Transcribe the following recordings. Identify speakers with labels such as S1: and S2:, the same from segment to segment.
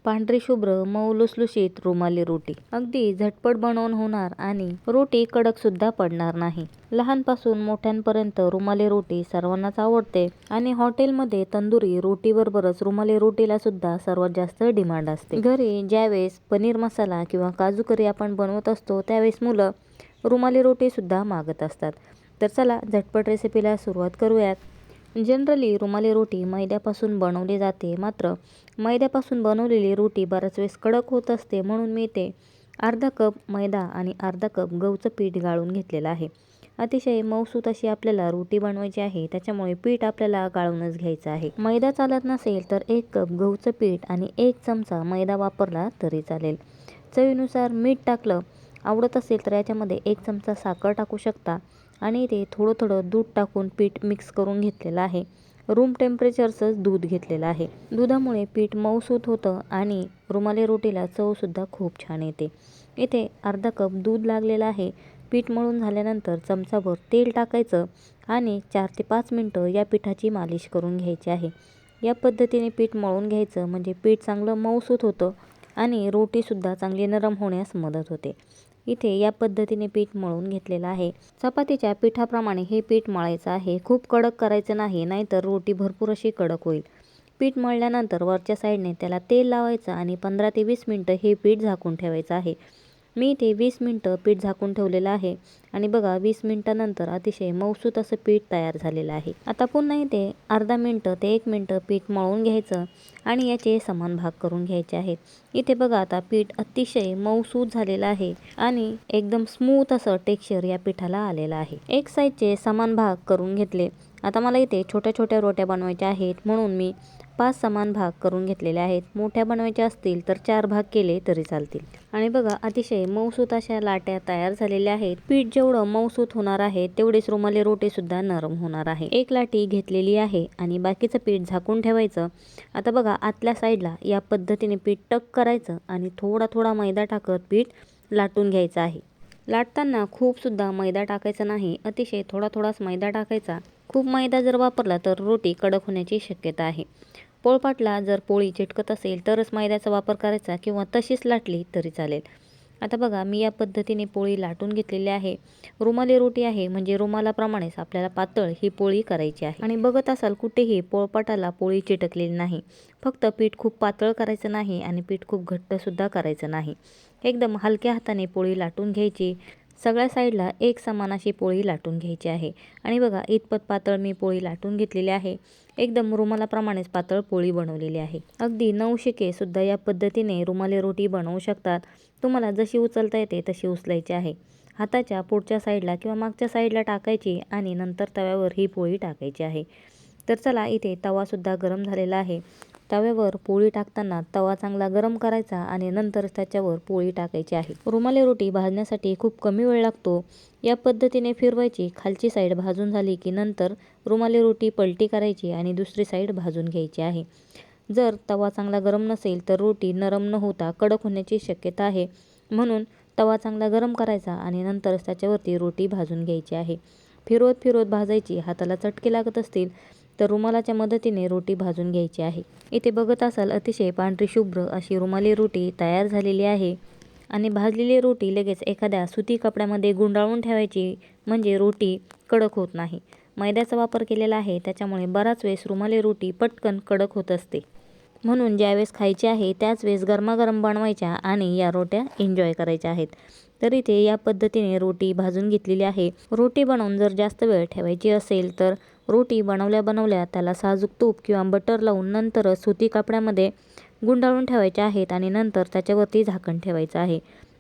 S1: पांढरी शुभ्र मऊ लुसलुशीत रुमाली रोटी अगदी झटपट बनवून होणार आणि रोटी कडक सुद्धा पडणार नाही। लहानपासून मोठ्यांपर्यंत रुमाली रोटी सर्वांनाच आवडते आणि हॉटेलमध्ये तंदुरी रोटी बरोबरच रुमाली रोटीला सुद्धा सर्वात जास्त डिमांड असते। घरी ज्यावेळेस पनीर मसाला किंवा काजू करी आपण बनवत असतो त्यावेळेस मुलं रुमाली रोटी सुद्धा मागत असतात। तर चला झटपट रेसिपीला सुरुवात करूयात। जनरली रुमाली रोटी मैद्यापासून बनवली जाते, मात्र मैद्यापासून बनवलेली रोटी बराच वेळेस कडक होत असते, म्हणून मी ते अर्धा कप मैदा आणि अर्धा कप गहूचं पीठ गाळून घेतलेलं आहे। अतिशय मऊसूत अशी आपल्याला रोटी बनवायची आहे, त्याच्यामुळे पीठ आपल्याला गाळूनच घ्यायचं आहे। मैदा चालत नसेल तर 1 कप गहूचं पीठ आणि 1 चमचा मैदा वापरला तरी चालेल। चवीनुसार मीठ टाकलं, आवडत असेल तर याच्यामध्ये 1 चमचा साखर टाकू शकता आणि ते थोडं थोडं दूध टाकून पीठ मिक्स करून घेतलेलं आहे। रूम टेम्परेचरचंच दूध घेतलेलं आहे। दुधामुळे पीठ मऊसूत होतं आणि रुमाली रोटीला चवसुद्धा खूप छान येते। इथे अर्धा कप दूध लागलेलं आहे। पीठ मळून झाल्यानंतर चमचाभर तेल टाकायचं आणि 4 ते 5 मिनटं या पिठाची मालिश करून घ्यायची आहे। या पद्धतीने पीठ मळून घ्यायचं म्हणजे पीठ चांगलं मऊसूत होतं आणि रोटीसुद्धा चांगली नरम होण्यास मदत होते। इथे या पद्धतीने पीठ मळून घेतलेलं आहे। चपातीच्या पिठाप्रमाणे हे पीठ मळायचं आहे, खूप कडक करायचं नाही, नाहीतर रोटी भरपूर अशी कडक होईल। पीठ मळल्यानंतर वरच्या साईडने त्याला तेल लावायचं आणि 15 ते 20 मिनटं हे पीठ झाकून ठेवायचं आहे। मी इथे 20 मिनटं पीठ झाकून ठेवलेलं आहे आणि बघा 20 मिनटानंतर अतिशय मऊसूत असं पीठ तयार झालेलं आहे। आता पुन्हा इथे अर्धा मिनटं ते 1 मिनटं पीठ मळून घ्यायचं आणि याचे समान भाग करून घ्यायचे आहेत। इथे बघा आता पीठ अतिशय मऊसूत झालेलं आहे आणि एकदम स्मूथ असं टेक्स्चर या पिठाला आलेलं आहे। एक साईडचे समान भाग करून घेतले। आता मला इथे छोट्या छोट्या रोट्या बनवायच्या आहेत, म्हणून मी 5 समान भाग करून घेतलेले आहेत। मोठ्या बनवायच्या असतील तर 4 भाग केले तरी चालतील। आणि बघा अतिशय मऊसूत अशा लाट्या तयार झालेल्या आहेत। पीठ जेवढं मऊसूत होणार आहे तेवढीच रुमाली रोटी सुद्धा नरम होणार आहे। एक लाटी घेतलेली आहे आणि बाकीचं पीठ झाकून ठेवायचं। आता बघा आतल्या साईडला या पद्धतीने पीठ टक करायचं आणि थोडा थोडा मैदा टाकत पीठ लाटून घ्यायचं आहे। लाटताना खूप सुद्धा मैदा टाकायचा नाही, अतिशय थोडा थोडाच मैदा टाकायचा। खूप मैदा जर वापरला तर रोटी कडक होण्याची शक्यता आहे। पोळपाटला जर पोळी चिटकत असेल तरच मैद्याचा वापर करायचा किंवा तशीच लाटली तरी चालेल। आता बघा मी या पद्धतीने पोळी लाटून घेतलेली आहे। रुमाली रोटी आहे म्हणजे रुमालाप्रमाणेच आपल्याला पातळ ही पोळी करायची आहे आणि बघत असाल कुठेही पोळपाटाला पोळी चिटकलेली नाही। फक्त पीठ खूप पातळ करायचं नाही आणि पीठ खूप घट्ट सुद्धा करायचं नाही। एकदम हलक्या हाताने पोळी लाटून घ्यायची। सगळ्या साईडला एक समान अशी पोळी लाटून घ्यायची आहे आणि बघा इतपत पातळ मी पोळी लाटून घेतलेली आहे। एकदम रुमालाप्रमाणेच पातळ पोळी बनवलेली आहे। अगदी नवशिके सुद्धा या पद्धतीने रुमाली रोटी बनवू शकतात। तुम्हाला जशी उचलता येते तशी उचलायची आहे। हाताच्या पुढच्या साईडला किंवा मागच्या साईडला टाकायची आणि नंतर तव्यावर ही पोळी टाकायची आहे। तर चला इथे तवासुद्धा गरम झालेला आहे। तव्यावर पोळी टाकताना तवा चांगला गरम करायचा आणि नंतर त्याच्यावर पोळी टाकायची आहे। रुमाली रोटी भाजण्यासाठी खूप कमी वेळ लागतो। या पद्धतीने फिरवायची, खालची साईड भाजून झाली की नंतर रुमाली रोटी पलटी करायची आणि दुसरी साईड भाजून घ्यायची आहे। जर तवा चांगला गरम नसेल तर रोटी नरम न होता कडक होण्याची शक्यता आहे, म्हणून तवा चांगला गरम करायचा आणि नंतरच त्याच्यावरती रोटी भाजून घ्यायची आहे। फिरवत फिरवत भाजायची। हाताला चटके लागत असतील तर रुमालाच्या मदतीने रोटी भाजून घ्यायची आहे। इथे बघत असाल अतिशय पांढरी शुभ्र अशी रुमाली रोटी तयार झालेली आहे आणि भाजलेली रोटी लगेच एखाद्या सुती कपड्यामध्ये गुंडाळून ठेवायची, म्हणजे रोटी कडक होत नाही। मैद्याचा वापर केलेला आहे त्याच्यामुळे बराच वेळेस रुमाली रोटी पटकन कडक होत असते, म्हणून ज्यावेळेस खायची आहे त्याच वेळेस गरमागरम बनवायच्या आणि या रोट्या एन्जॉय करायच्या आहेत। तर इथे या पद्धतीने रोटी भाजून घेतलेली आहे। रोटी बनवून जर जास्त वेळ ठेवायची असेल तर रोटी बनवल्या बनवल्या त्याला साजूक तूप किंवा बटर लावून नंतर सुती कपड्यामध्ये गुंडाळून ठेवायच्या आहेत आणि नंतर त्याच्यावरती झाकण ठेवायचं आहे।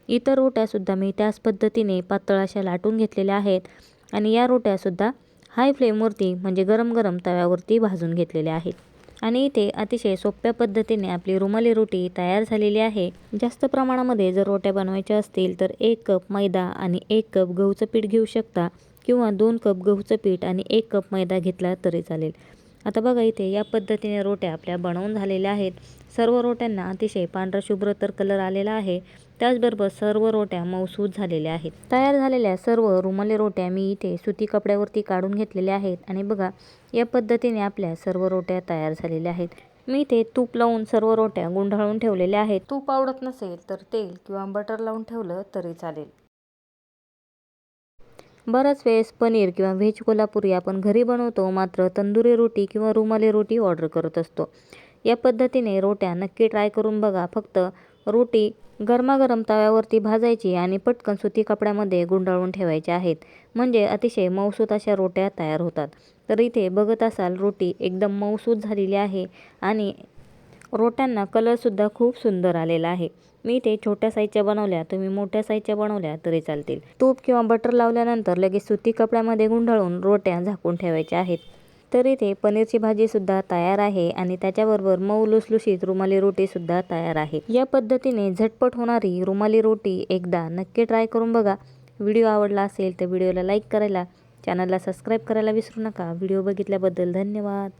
S1: इतर रोट्यासुद्धा मी त्याच पद्धतीने पातळ अशा लाटून घेतलेल्या आहेत आणि या रोट्यासुद्धा हाय फ्लेमवरती म्हणजे गरम गरम तव्यावरती भाजून घेतलेल्या आहेत। आणि इथे अतिशय सोप्या पद्धतीने आपली रुमाली रोटी तयार झालेली आहे। जास्त प्रमाणामध्ये जर रोट्या बनवायच्या असतील तर 1 कप मैदा आणि 1 कप गहूचं पीठ घेऊ शकता किंवा 2 कप गहूचं पीठ आणि 1 कप मैदा घेतला तरी चालेल। आता बघा इथे या पद्धतीने रोट्या आपल्या बनवून झालेल्या आहेत। सर्व रोट्यांना अतिशय पांढरा शुभ्र तर कलर आलेला आहे, त्याचबरोबर सर्व रोट्या मऊसूत झालेल्या आहेत। तयार झालेल्या सर्व रुमाली रोट्या मी इथे सुती कपड्यावरती काढून घेतलेल्या आहेत आणि बघा या पद्धतीने आपल्या सर्व रोट्या तयार झालेल्या आहेत। मी ते तूप लावून सर्व रोट्या गुंडाळून ठेवलेल्या आहेत. तूप आवडत नसेल तर तेल किंवा बटर लावून ठेवलं तरी चालेल. बराच वेळेस पनीर किंवा व्हेज कोल्हापुरी आपण घरी बनवतो, मात्र तंदुरी रोटी किंवा रुमाली रोटी ऑर्डर करत असतो. या पद्धतीने रोट्या नक्की ट्राय करून बघा. फक्त रोटी गरमागरम तव्यावरती भाजायची आणि पटकन सुती कपड्यामध्ये गुंडाळून ठेवायच्या आहेत. म्हणजे अतिशय मऊसूत अशा रोट्या तयार होतात. तर इथे बघत असाल रोटी एकदम मऊसूत झालेली आहे आणि रोट्यांना कलरसुद्धा खूप सुंदर आलेला आहे. मी ते छोट्या साईजच्या बनवल्या, तुम्ही मोठ्या साईजच्या बनवल्या तरी चालतील. तूप किंवा बटर लावल्यानंतर लगेच सुती कपड्यामध्ये गुंडाळून रोट्या झाकून ठेवायच्या आहेत. तर इथे पनीरची भाजीसुद्धा तयार आहे आणि त्याच्याबरोबर मऊ लुसलुशीत रुमाली रोटीसुद्धा तयार आहे. या पद्धतीने झटपट होणारी रुमाली रोटी एकदा नक्की ट्राय करून बघा. व्हिडिओ आवडला असेल तर व्हिडिओला लाईक करायला, चॅनलला सबस्क्राईब करायला विसरू नका. व्हिडिओ बघितल्याबद्दल धन्यवाद.